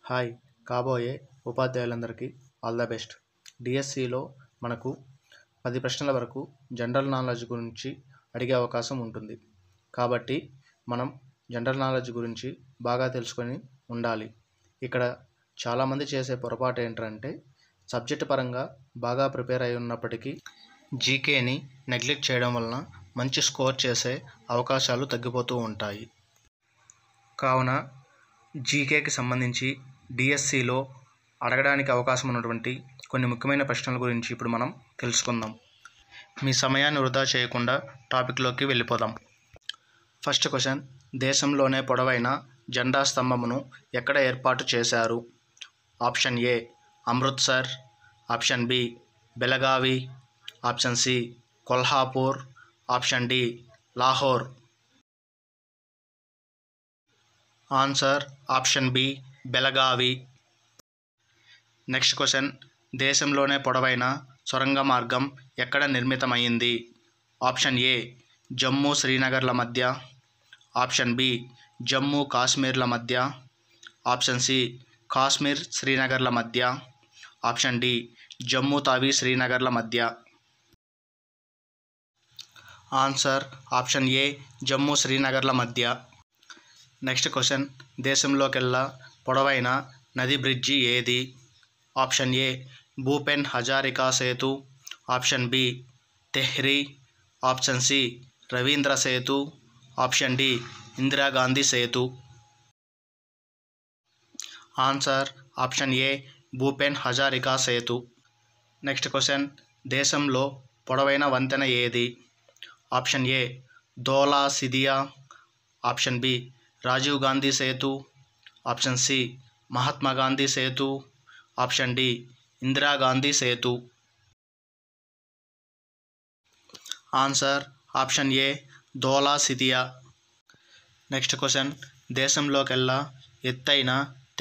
Hi కాబోయే ఉపాధ్యాయులందరికీ all the best. డిఎస్సిలో మనకు 10 ప్రశ్నల వరకు జనరల్ నాలెడ్జ్ గురించి అడిగే అవకాశం ఉంటుంది. కాబట్టి మనం జనరల్ నాలెడ్జ్ గురించి బాగా తెలుసుకొని ఉండాలి. ఇక్కడ చాలామంది చేసే పొరపాటు ఏంటంటే సబ్జెక్ట్ పరంగా బాగా ప్రిపేర్ అయి ఉన్నప్పటికీ జీకేని నెగ్లెక్ట్ చేయడం వలన మంచి స్కోర్ చేసే అవకాశాలు తగ్గిపోతూ ఉంటాయి. కావున జీకేకి సంబంధించి డిఎస్సిలో అడగడానికి అవకాశం ఉన్నటువంటి కొన్ని ముఖ్యమైన ప్రశ్నల గురించి ఇప్పుడు మనం తెలుసుకుందాం. మీ సమయాన్ని వృధా చేయకుండా టాపిక్లోకి వెళ్ళిపోదాం. ఫస్ట్ క్వశ్చన్, దేశంలోనే పొడవైన జెండా స్తంభమును ఎక్కడ ఏర్పాటు చేశారు? Option A Amritsar, option B Belagavi, option C Kolhapur, option D Lahore. Answer option B Belagavi. Next question, దేశంలోనే పొడవైన సొరంగ మార్గం ఎక్కడ నిర్మితమైంది? ఆప్షన్ ఏ జమ్మూ శ్రీనగర్ల మధ్య, ఆప్షన్ బి జమ్మూ కాశ్మీర్ల మధ్య, ఆప్షన్ సి కాశ్మీర్ శ్రీనగర్ల మధ్య, ఆప్షన్ డి జమ్మూ తావి శ్రీనగర్ల మధ్య. ఆన్సర్ ఆప్షన్ ఏ జమ్మూ శ్రీనగర్ల మధ్య. నెక్స్ట్ క్వశ్చన్, దేశంలోకెల్లా పొడవైన నది బ్రిడ్జి ఏది? ఆప్షన్ ఏ Bhupen Hazarika Setu, option B Tehri, option C Ravindra Setu, option D Indira Gandhi Setu. Answer option ఏ భూపెన్ హజారికా సేతు. నెక్స్ట్ క్వశ్చన్, దేశంలో పొడవైన వంతెన ఏది? Option A Dhola సిదియా, option B Rajiv Gandhi Setu, option C Mahatma Gandhi Setu, option D Indira Gandhi Setu. Answer option A Dhola Sadiya. Next question, దేశంలోకెల్లా ఎత్తైన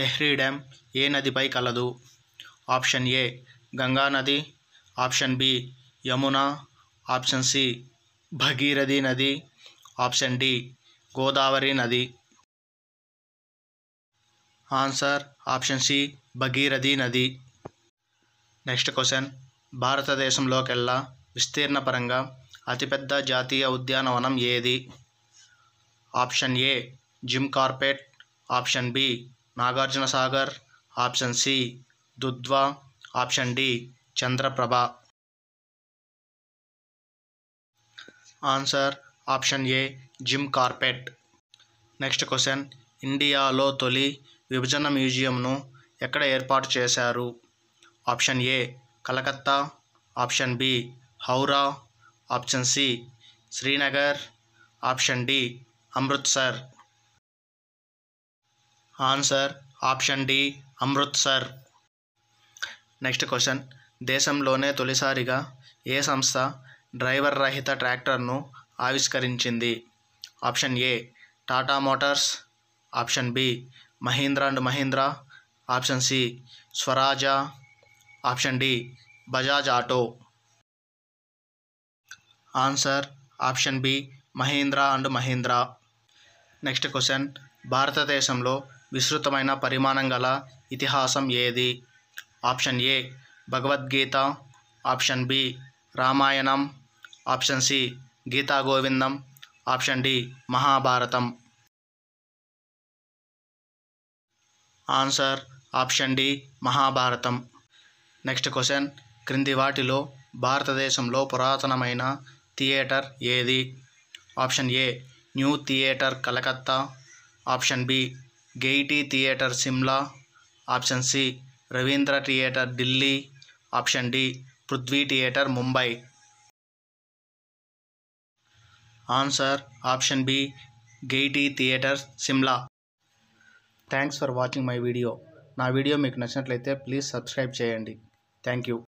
తెహ్రీ డ్యామ్ ఏ నదిపై కలదు? ఆప్షన్ ఏ గంగా నది, option B Yamuna, option C Bhagirathi నది, ఆప్షన్ డి గోదావరి నది. ఆన్సర్ ఆప్షన్ సి భగీరథి నది. నెక్స్ట్ క్వశ్చన్, భారతదేశంలోకెల్లా విస్తీర్ణ పరంగా అతిపెద్ద జాతీయ ఉద్యానవనం ఏది? Option A Jim Corbett, option B Nagarjuna Sagar, option C Dudhwa, option D Chandraprabha. Answer option A Jim Corbett. Next question, ఇండియాలో తొలి విభజన మ్యూజియంను ఎక్కడ ఏర్పాటు చేశారు? Option A Calcutta, option B Howrah, option C Srinagar, option D Amritsar. Answer option D Amritsar. Next question, దేశంలోనే తొలిసారిగా ఏ సంస్థ డ్రైవర్ రహిత ట్రాక్టర్ను ఆవిష్కరించింది? Option A Tata Motors, option B Mahindra and Mahindra, option C Swaraja, option D Bajaj auto. Answer option B Mahindra and Mahindra. Next question, భారతదేశంలో విస్తృతమైన పరిమాణం గల ఇతిహాసం ఏది? Option A Bhagavad Gita, option B Ramayanam, option C Gita Govindam, option D Mahabharatam. Answer option D Mahabharatam. Next question, క్రింది వాటిలో భారతదేశంలో పురాతనమైన థియేటర్ ఏది? Option A new theatre Calcutta, option B Gaiety theatre Shimla, option C Rabindra theatre Delhi, option D Prithvi theatre Mumbai. Answer option B Gaiety theatre Shimla. Thanks for watching my video. నా video మీకు నచ్చినట్లయితే please subscribe చేయండి. Thank you.